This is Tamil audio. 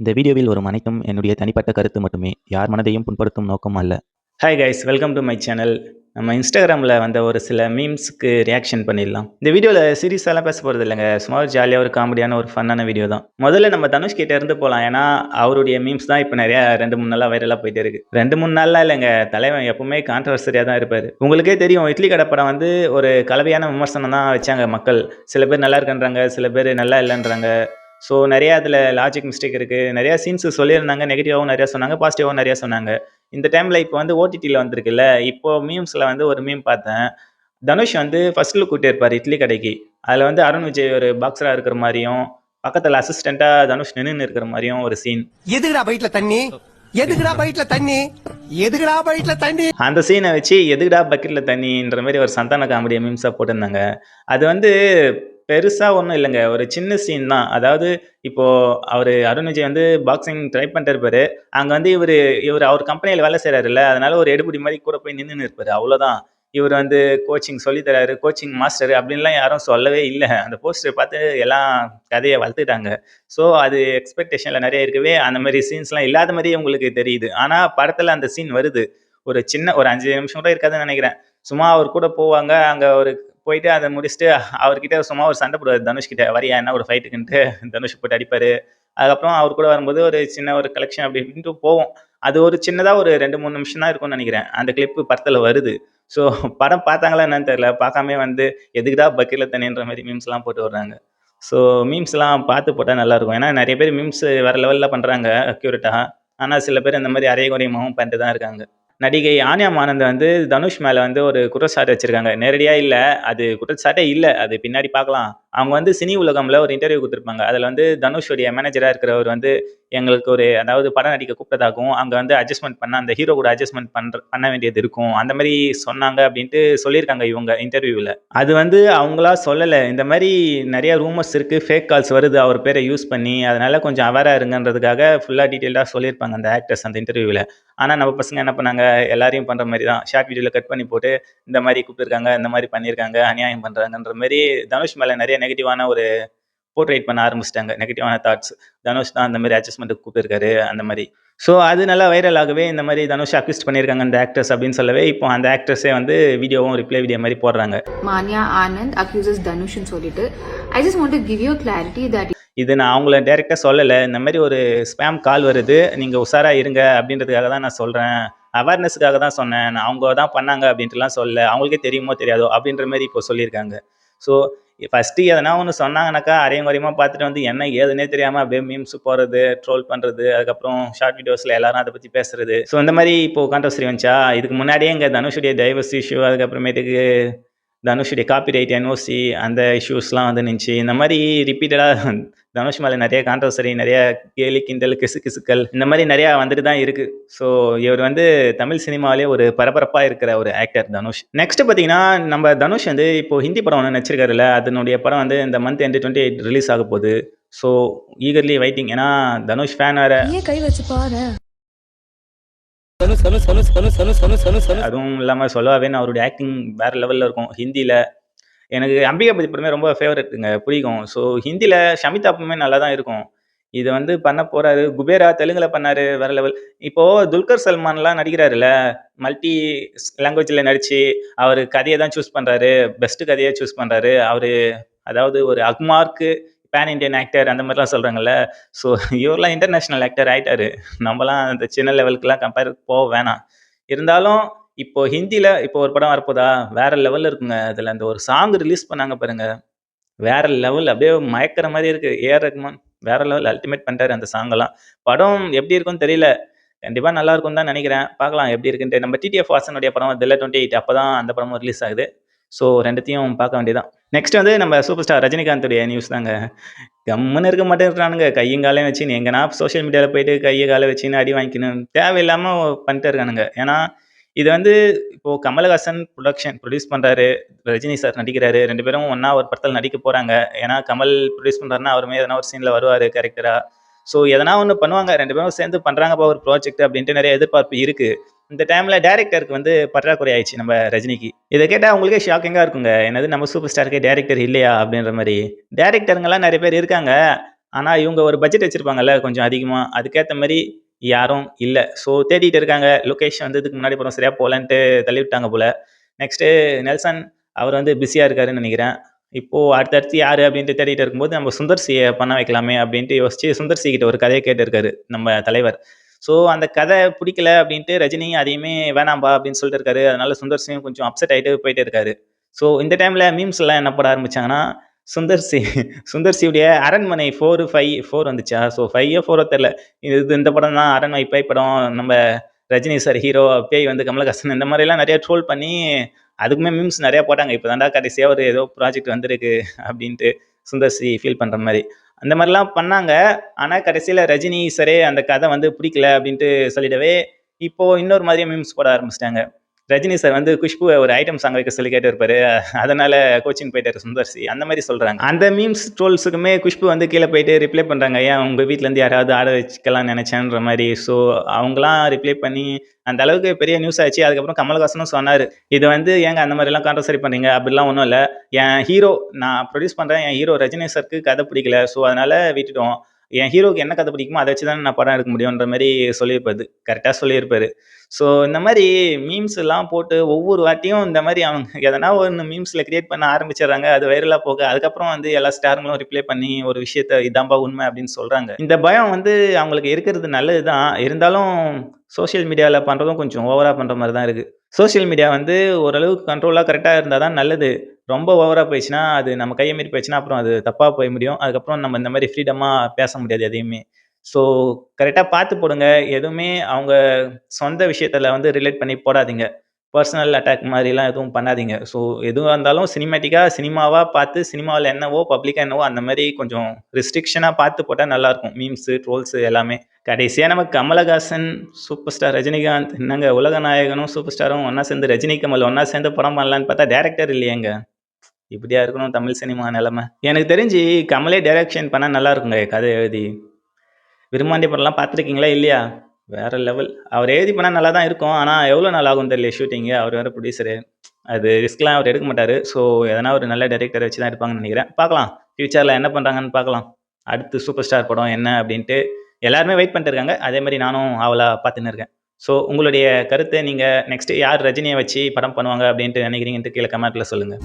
இந்த வீடியோவில் வரும் அனைத்தும் என்னுடைய தனிப்பட்ட கருத்து மட்டுமே. யார் மனதையும் புண்படுத்தும் நோக்கம் அல்ல. Hi guys, welcome to my channel. நம்ம இன்ஸ்டாகிராமில் வந்த ஒரு சில மீம்ஸ்க்கு ரியாக்ஷன் பண்ணிடலாம். இந்த வீடியோவில் சீரியஸாலாம் பேச போகிறது இல்லைங்க. சும்மா ஒரு ஜாலியாக ஒரு காமெடியான ஒரு ஃபன்னான வீடியோ தான். முதல்ல நம்ம தனுஷ் கிட்ட இருந்து போகலாம். ஏன்னா அவருடைய மீம்ஸ் தான் இப்போ நிறையா 2-3 நாளாக வைரலாக போயிட்டு இருக்கு. 2-3 நாள்லாம் இல்லைங்க, தலைவன் எப்பவுமே கான்ட்ரவர்சரியாக தான் இருப்பார். உங்களுக்கே தெரியும், இட்லி கடை படம் வந்து ஒரு கலவையான விமர்சனம் தான் வச்சாங்க மக்கள். சில பேர் நல்லா இருக்குன்றாங்க, சில பேர் நல்லா இல்லைன்றாங்க. ஸோ நிறையா அதில் லாஜிக் மிஸ்டேக் இருக்குது. நிறையா சீன்ஸ் சொல்லியிருந்தாங்க, நெகட்டிவாகவும் நிறையா சொன்னாங்க, பாசிட்டிவாகவும் நிறையா சொன்னாங்க. இந்த டைமில் இப்போ வந்து ஓடிடியில் வந்திருக்குல்ல, இப்போ மீம்ஸில் வந்து ஒரு மீம் பார்த்தேன். தனுஷ் வந்து ஃபர்ஸ்ட் லுக் விட்டிருப்பார் இட்லி கடைக்கு. அதில் வந்து அருண் விஜய் ஒரு பாக்ஸராக இருக்கிற மாதிரியும், பக்கத்தில் அசிஸ்டண்ட்டாக தனுஷ் நின்று இருக்கிற மாதிரியும் ஒரு சீன். எதுக்குடா பைட்ல தண்ணி, எதுக்குடா பைட்ல தண்ணி, எதுக்குடா பைட்ல தண்ணி, அந்த சீனை வச்சு எதுக்குடா பக்கெட்ல தண்ணின்ற மாதிரி ஒரு சந்தான காமெடியை மீம்ஸாக போட்டிருந்தாங்க. அது வந்து பெருசா ஒண்ணும் இல்லங்க. ஒரு சின்ன சீன் தான். அதாவது இப்போ அருண் விஜய் வந்து பாக்ஸிங் ட்ரை பண்ணிட்டு இருப்பாரு. அங்க வந்து இவரு அவர் கம்பெனியில வேலை செய்றாருல்ல, அதனால ஒரு எடுபிடி மாரி கூட போய் நின்னுன்னு இருப்பாரு. அவ்வளோதான். இவரு வந்து கோச்சிங் சொல்லி தராரு, கோச்சிங் மாஸ்டர் அப்படின்லாம் யாரும் சொல்லவே இல்ல. அந்த போஸ்டர் பார்த்து எல்லாம் கதைய வளர்த்துட்டாங்க. ஸோ அது எக்ஸ்பெக்டேஷன்ல நெறைய இருக்கவே, அந்த மாரி சீன்ஸ்லாம் இல்லாத மாரியே உங்களுக்கு தெரியுது. ஆனா படத்துல அந்த சீன் வருது. ஒரு சின்ன ஒரு 5 நிமிஷம் கூட இருக்காதுன்னு நெனைக்கிறேன். சும்மா அவர் கூட போவாங்க. அங்க ஒரு போயிட்டு அத முடிச்சுட்டு அவர்கிட்ட சும்மா ஒரு சண்டை போடுவாரு தனுஷ் கிட்ட. "வரியா என்ன ஒரு ஃபைட்டுக்குன்ட்டு" தனுஷ் போட்டு அடிப்பாரு. அதுக்கப்புறம் அவர் கூட வரும்போது ஒரு சின்ன ஒரு கலெக்ஷன் அப்படி இப்படின்ட்டு போவோம். அது ஒரு சின்னதா ஒரு 2, 3 நிமிஷம் தான் இருக்கும்னு நெனைக்கிறேன். அந்த கிளிப்பு படத்துல வருது. ஸோ படம் பார்த்தாங்களா என்னன்னு தெரியல. பார்க்காமயே வந்து எதுக்குடா பக்கெட்ல தண்ணின்ற மாரி மீம்ஸ்லாம் போட்டு விடுறாங்க. ஸோ மீம்ஸ்லாம் பார்த்து போட்டா நல்லாயிருக்கும். ஏன்னா நெறைய பேர் மீம்ஸ் வேற லெவல்ல பண்றாங்க அக்யூரேட்டா. ஆனா சில பேர் இந்த மாரி அரைகுறையுமாவும் பண்ணிட்டு தான் இருக்காங்க. நடிகை ஆன்யா ஆனந்த் வந்து தனுஷ் மேல வந்து ஒரு குற்றச்சாட்டு வச்சிருக்காங்க. நேரடியா இல்ல. அது குற்றச்சாட்டே இல்ல. அது பின்னாடி பார்க்கலாம். அவங்க வந்து சினி உலகம்ல ஒரு இன்டர்வியூ குடுத்திருப்பாங்க. அதுல வந்து தனுஷுடைய மேனேஜரா இருக்கிறவர் வந்து எங்களுக்கு அதாவது படம் நடிக்க கூப்பிட்டதாகவும், அங்க வந்து அட்ஜஸ்ட்மென்ட் பண்ண அந்த ஹீரோ கூட அட்ஜஸ்ட்மென்ட் பண்ண வேண்டியது இருக்கும். அந்த மாரி சொன்னாங்க அப்டின்ட்டு சொல்லியிருக்காங்க இவங்க இன்டர்வியூல. அது வந்து அவங்களா சொல்லல. இந்த மாரி நெறைய ரூமர்ஸ் இருக்கு. ஃபேக் கால்ஸ் வருது அவர் பேர யூஸ் பண்ணி. அதனால கொஞ்சம் அவேரா இருங்கன்றதுக்காக ஃபுல்லா டீட்டெயில்டா சொல்லியிருப்பாங்க அந்த ஆக்டர்ஸ் அந்த இன்டர்வியூல. ஆனா நம்ம பசங்க என்ன பண்ணாங்க, எல்லாரையும் பண்ற மாரி தான். ஷார்ட் வீடியோல கட் பண்ணி போட்டு, இந்த மாரி கூப்பிட்டுருக்காங்க, இந்த மாரி பண்ணியிருக்காங்க, அநியாயம் பண்றாங்கன்ற மாரி தனுஷ் மேல நெறைய நெகட்டிவான ஒரு போர்ட்ரேட் பண்ண ஆரம்பிச்சுட்டாங்க. நெகட்டிவான தாட்ஸ். தனுஷ் தான் அந்த மாரி அட்ஜஸ்ட்மென்ட்க்கு கூப்பிட்டுருக்காரு, அந்த மாரி. ஸோ அது நல்லா வைரல் ஆகவே, இந்த மாரி தனுஷ் அக்யூஸ்ட் பண்ணியிருக்காங்க அந்த ஆக்டர்ஸ் அப்படின்னு சொல்லவே, இப்போ அந்த ஆக்டர்ஸே வந்து வீடியோவும் ரிப்ளை வீடியோ மாரி போடுறாங்க. Manya Anand accuses Dhanush ன்னு சொல்லிட்டு I just want to give you clarity that இது நான் அவங்கள டைரக்ட்டா சொல்லல. இந்த மாரி ஒரு ஸ்பாம் கால் வருது. நீங்க உஷாரா இருங்க அப்படின்றதுக்காக தான் நான் சொல்றேன். அவேர்னஸ்க்காக தான் சொன்னேன். நான் அவங்க தான் பண்ணாங்க அப்படின்ட்டுலாம் சொல்லல. அவங்களுக்கே தெரியுமோ தெரியாதோ அப்படின்ற மாரி இப்போ சொல்லியிருக்காங்க. ஸோ ஃபர்ஸ்ட்டு எதனா ஒண்ணு சொன்னாங்கனாக்கா, அரையும் குறையுமா பார்த்துட்டு வந்து என்ன ஏதுன்னே தெரியாம அப்படியே மீம்ஸ் போடுறது, ட்ரோல் பண்றது, அதுக்கப்புறம் ஷார்ட் வீடியோஸ்ல எல்லாரும் அத பத்தி பேசுறது. ஸோ இந்த மாரி இப்போ கான்ட்ரோவர்சி வந்துச்சா, இதுக்கு முன்னாடியே இங்க தனுஷுடைய டைவர்ஸ் இஷ்யூ, அதுக்கப்புறமேட்டுக்கு தனுஷுடைய காப்பிரைட் என்ஓசி அந்த இஷ்யூஸ்லாம் வந்து நின்னுச்சு. இந்த மாரி ரிப்பீட்டடா தனுஷ் மேல நெறைய கான்ட்ரோவர்சரி, நெறைய கேலி, கிண்டல், கிசுகிசுக்கள் இந்த மாரி நெறையா வந்துட்டு தான் இருக்கு. ஸோ இவர் வந்து தமிழ் சினிமாவிலே ஒரு பரபரப்பா இருக்கிற ஒரு ஆக்டர் தனுஷ். நெக்ஸ்ட் பார்த்தீங்கன்னா, நம்ம தனுஷ் வந்து இப்போ ஹிந்தி படம் ஒண்ணு நடிச்சிருக்காருல்ல, அதனுடைய படம் வந்து இந்த மந்த் எண்ட் 28 ரிலீஸ் ஆக போகுது. So eagerly waiting. ஏன்னா தனுஷ் ஃபேன் வேற. ஏன் கை வச்சு பாரு. அதுவும் இல்லாம சொல்லவாவேன்னு அவருடைய ஆக்டிங் வேற லெவல்ல இருக்கும் ஹிந்தில. எனக்கு அம்பிகாபதி படமே ரொம்ப ஃபேவரைட்டுங்க. பிடிக்கும். ஸோ ஹிந்தில ஷமிதா படமே நல்லா தான் இருக்கும். இது வந்து பண்ண போறாரு. குபேரா தெலுங்குல பண்ணாரு. வேற லெவல். இப்போ துல்கர் சல்மான்லாம் நடிக்கிறாருல்ல, மல்டி லாங்குவேஜ்ல நடிச்சு, அவரு கதைய தான் சூஸ் பண்றாரு. பெஸ்ட் கதைய சூஸ் பண்றாரு. அதாவது ஒரு அக்மார்க்கு பேன் இண்டியன் ஆக்டர் அந்த மாரிலாம் சொல்றாங்கல்ல. ஸோ இவர்லாம் இன்டர்நேஷனல் ஆக்டர் ஆயிட்டாரு. நம்மலாம் அந்த சின்ன லெவலுக்குலாம் கம்பேர் போக வேணாம். இருந்தாலும் இப்போ ஹிந்தில இப்போ ஒரு படம் வரப்போதா, வேற லெவல்ல இருக்குங்க. அதுல அந்த ஒரு சாங் ரிலீஸ் பண்ணாங்க பாருங்க. வேற லெவல் அப்படியே மயக்கிற மாரி இருக்கு. ஏஆர் ரகுமான் வேற லெவல் அல்டிமேட் பண்ணிட்டாரு அந்த சாங்கெல்லாம். படம் எப்படி இருக்கும்னு தெரியல. கண்டிப்பா நல்லா இருக்கும்னு தான் நெனைக்கிறேன். பார்க்கலாம் எப்படி இருக்குன்ட்டு. நம்ம டிடிஎஃப் வாசனுடைய படம் வருதுல்ல 28 அப்பதான் அந்த படமும் ரிலீஸ் ஆகுது. ஸோ 2த்தையும் பார்க்க வேண்டியதுதான். நெக்ஸ்ட் வந்து நம்ம சூப்பர் ஸ்டார் ரஜினிகாந்துடைய நியூஸ் தாங்க. கம்முன்னு இருக்க மாட்டேங்கிறானுங்க. கையும் காலையும் வச்சுன்னு எங்கனா சோசியல் மீடியால போயிட்டு கைய கால வச்சுன்னு அடி வாங்கிக்கணும். தேவையில்லாம பண்ணிட்டு இருக்கானுங்க. ஏன்னா, இது வந்து இப்போ கமலஹாசன் ப்ரொடியூஸ் பண்றாரு. ரஜினி சார் நடிக்கிறாரு. 2 பேரும் ஒண்ணா ஒரு படத்துல நடிக்க போறாங்க. ஏன்னா, கமல் ப்ரொடியூஸ் பண்றாருன்னா, அவருமே எதனா ஒரு சீன்ல வருவாரு கேரக்டரா. ஸோ எதனா ஒண்ணு பண்ணுவாங்க. 2 பேரும் சேர்ந்து பண்றாங்கப்பா ஒரு ப்ராஜெக்ட் அப்படின்ட்டு நெறைய எதிர்பார்ப்பு இருக்கு. இந்த டைம்ல டைரக்டருக்கு வந்து பற்றாக்குறை ஆயிடுச்சு நம்ம ரஜினிக்கு. இத கேட்டா உங்களுக்கே ஷாக்கிங்கா இருக்குங்க. என்னது நம்ம சூப்பர் ஸ்டாருக்கே டைரக்டர் இல்லையா? அப்படின்ற மாரி. டைரக்டருங்கலாம் நெறைய பேர் இருக்காங்க. ஆனா இவங்க ஒரு பட்ஜெட் வச்சிருப்பாங்கல்ல கொஞ்சம் அதிகமா. அதுக்கேத்த மாரி யாரும் இல்ல. ஸோ தேடிட்டு இருக்காங்க. லொகேஷன் வந்து இதுக்கு முன்னாடி படம் சரியா போலன்ட்டு தள்ளி விட்டாங்க போல. நெக்ஸ்ட்டு நெல்சன் அவர் வந்து பிஸியா இருக்காருன்னு நெனைக்கிறேன். இப்போ அடுத்தடுத்து யாரு அப்டின்ட்டு தேடிட்டு இருக்கும்போது, நம்ம சுந்தர் சிய பண்ண வைக்கலாமே அப்டின்ட்டு யோசிச்சு, சுந்தர் சி கிட்ட ஒரு கதைய கேட்டிருக்காரு நம்ம தலைவர். ஸோ அந்த கதை பிடிக்கல அப்டின்ட்டு ரஜினி அதையுமே வேணாம்பா அப்டின்னு சொல்லிட்டு இருக்காரு. அதனால சுந்தர் சியும் கொஞ்சம் அப்செட் ஆயிட்டு போயிட்டு இருக்காரு. ஸோ இந்த டைம்ல மீம்ஸ்லாம் என்ன போட ஆரம்பிச்சாங்கன்னா, சுந்தர் சி சுந்தர் சியுடைய அரண்மனை 4, 5 4 வந்துச்சா? ஸோ 5ஓ 4ஓ தெர்ல. இந்த படம் தான் அரண்மனை பேய் படம். நம்ம ரஜினி சார் ஹீரோ, பேய் வந்து கமலஹாசன் இந்த மாரிலாம் நெறைய ட்ரோல் பண்ணி, அதுக்குமே மீம்ஸ் நெறைய போட்டாங்க. இப்ப தான்டா கடைசியா ஒரு ஏதோ ப்ராஜெக்ட் வந்திருக்கு அப்டின்ட்டு சுந்தர் சி ஃபீல் பண்ற மாரி. அந்த மாரிலாம் பண்ணாங்க. ஆனா கடைசில ரஜினி சாரே அந்த கதை வந்து பிடிக்கல அப்டின்ட்டு சொல்லிடவே, இப்போ இன்னொரு மாதிரியா மீம்ஸ் போட ஆரம்பிச்சுட்டாங்க. ரஜினி சார் வந்து குஷ்புவ ஒரு ஐட்டம் சாங் வைக்க சொல்லி கேட்டிருப்பாரு. அதனால கோச்சிங் போயிட்டாரு சுந்தர் சி. அந்த மாரி சொல்றாங்க. அந்த மீம்ஸ் ட்ரோல்ஸுக்குமே குஷ்பு வந்து கீழ போயிட்டு ரிப்ளை பண்றாங்க. ஏன் உங்க வீட்லருந்து யாராவது ஆட வச்சுக்கலாம்னு நெனச்சேன்ற மாரி. ஸோ அவங்கலாம் ரிப்ளை பண்ணி அந்த அளவுக்கு பெரிய நியூஸ் ஆச்சு. அதுக்கப்புறம் கமலஹாசனும் சொன்னாரு. இது வந்து ஏங்க அந்த மாரிலாம் கான்ட்ரோவர்சி பண்றீங்க? அப்படிலாம் ஒண்ணும் இல்ல. என் ஹீரோ நான் ப்ரொடியூஸ் பண்றேன். என் ஹீரோ ரஜினி சாருக்கு கதை பிடிக்கல. ஸோ அதனால விட்டுட்டோம். என் ஹீரோக்கு என்ன கதை பிடிக்குமோ அத வச்சு தானே நான் படம் எடுக்க முடியுன்ற மாரி சொல்லியிருப்பாரு. கரெக்ட்டா சொல்லியிருப்பாரு. ஸோ இந்த மாரி மீம்ஸ்லாம் போட்டு ஒவ்வொரு வாட்டியும் இந்த மாரி அவங்க எதனா ஒண்ணு மீம்ஸ்ல கிரியேட் பண்ண ஆரம்பிச்சுடுறாங்க. அது வைரலா போக, அதுக்கப்புறம் வந்து எல்லா ஸ்டாருங்களும் ரிப்ளை பண்ணி ஒரு விஷயத்த இதான்பா உண்மை அப்படின்னு சொல்றாங்க. இந்த பயம் வந்து அவங்களுக்கு இருக்கிறது நல்லது தான். இருந்தாலும் சோசியல் மீடியால பண்றதும் கொஞ்சம் ஓவரா பண்ற மாரி தான் இருக்கு. சோசியல் மீடியா வந்து ஓரளவுக்கு கண்ட்ரோலா கரெக்ட்டா இருந்தா தான் நல்லது. ரொம்ப ஓவரா போயிடுச்சுன்னா, அது நம்ம கைய மீறி போயிடுச்சுன்னா, அப்புறம் அது தப்பா போய் முடியும். அதுக்கப்புறம் நம்ம இந்த மாரி ஃப்ரீடமா பேச முடியாது எதையுமே. ஸோ கரெக்ட்டா பார்த்து போடுங்க. எதுவுமே அவங்க சொந்த விஷயத்துல வந்து ரிலேட் பண்ணி போடாதீங்க. பெர்சனல் அட்டாக் மாரிலாம் எதுவும் பண்ணாதீங்க. ஸோ எதுவா இருந்தாலும் சினிமேட்டிக்கா, சினிமாவா பார்த்து சினிமாவுல என்னவோ, பப்ளிக்கா என்னவோ அந்த மாரி கொஞ்சம் ரெஸ்ட்ரிக்ஷனா பார்த்து போட்டா நல்லாருக்கும். மீம்ஸு, ட்ரோல்ஸு எல்லாமே. கடைசியா நம்ம கமலஹாசன், சூப்பர் ஸ்டார் ரஜினிகாந்த் என்னங்க உலக நாயகனும், சூப்பர் ஸ்டாரும் ஒண்ணா சேர்ந்து ரஜினி, கமல் ஒண்ணா சேர்ந்து படம் பண்ணலான்னு பார்த்தா டைரக்டர் இல்லையேங்க. இப்படியா இருக்கணும் தமிழ் சினிமா நெலைம. எனக்கு தெரிஞ்சு கமலே டைரக்ஷன் பண்ணா நல்லா இருக்குங்க கதை எழுதி. விருமாண்டி படம்லாம் பார்த்துருக்கீங்களா இல்லையா? வேற லெவல். அவர் எழுதி பண்ணா நல்லா தான் இருக்கும். ஆனா எவ்வளோ நாள் ஆகும்னு தெரியலையே ஷூட்டிங்கு. அவர் வேற ப்ரொடியூசரு. அது ரிஸ்க்லாம் அவர் எடுக்க மாட்டாரு. ஸோ எதனா ஒரு நல்ல டைரக்டர வச்சு தான் எடுப்பாங்கன்னு நெனைக்கிறேன். பார்க்கலாம். ஃபியூச்சர்ல என்ன பண்றாங்கன்னு பார்க்கலாம். அடுத்து சூப்பர் ஸ்டார் படம் என்ன அப்டின்ட்டு எல்லாருமே வெயிட் பண்ணிட்டு இருக்காங்க. அதே மாரி நானும் ஆவலா பார்த்துன்னு இருக்கேன். ஸோ உங்களுடைய கருத்த நீங்க நெக்ஸ்ட் யார் ரஜினிய வச்சு படம் பண்ணுவாங்க அப்டின்ட்டு நெனைக்கிறீங்கன்ட்டு கீழ கமெண்ட்ல சொல்லுங்க.